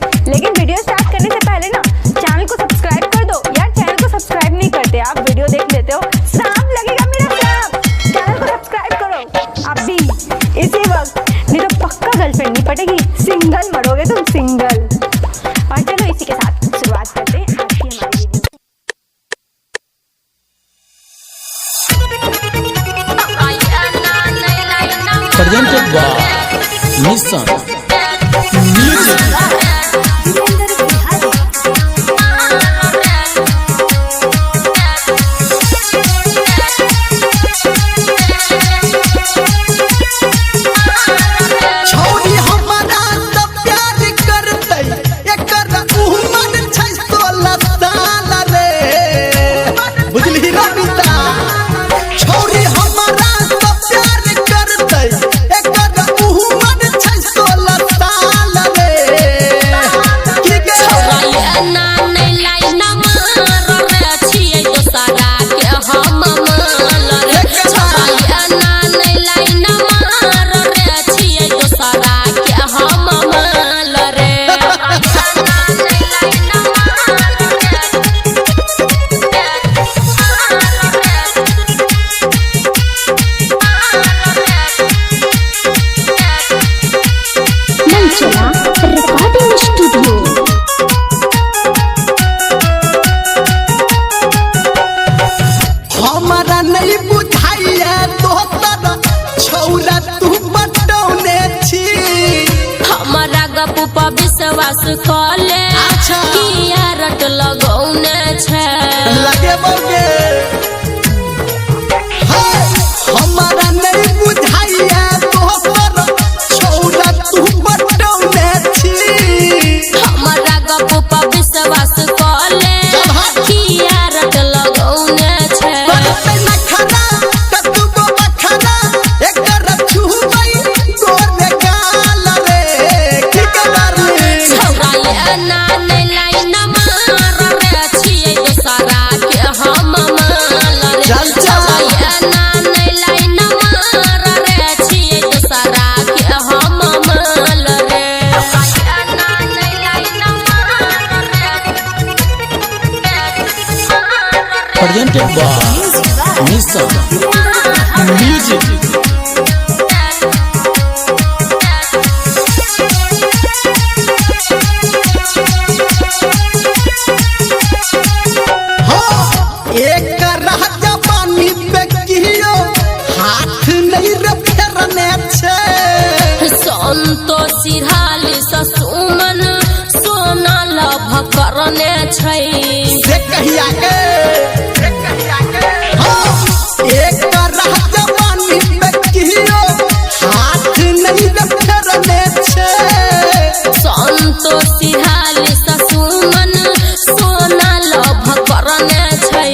लेकिन video start करने से पहले ना चैनल को सब्सक्राइब कर दो यार। चैनल को सब्सक्राइब नहीं करते आप, वीडियो देख लेते हो, सांप लगेगा मेरा सांप। चैनल को सब्सक्राइब करो आप भी इसी वक्त, नहीं तो पक्का गर्लफ्रेंड नहीं पटेगी, सिंगल मरोगे तुम, सिंगल। और चलो इसी के साथ शुरुआत करते हैं आज की हमारी video. presented by Nissan Music। Recording studio. हमारा नहीं बुझाइया तोहर छौरा तू बटौने छी। हमारा गप्पू पर विश्वास कले किया रट लगौने छे लगे बोगे। हमारा नहीं बुझाइया तोहर छौरा तू बटौने छी। हमारा गप्पू पर विश्वास कले किया रट लगौने छे। presented by Nissan Music। एक राजा पानी पे कियो हाथ नहीं रफेरने छे। संतोषी हाली सुमन सोना लभ करने छै से कहिया के एक राजा पानी पे कियो हाथ नहीं रफेरने छे। संतोषी हाली सुमन सोना लभ करने छै।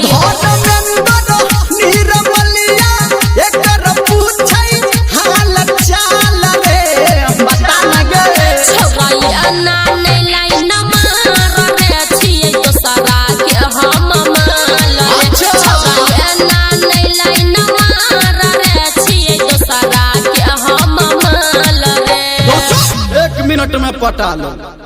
मिनट में पटा लो।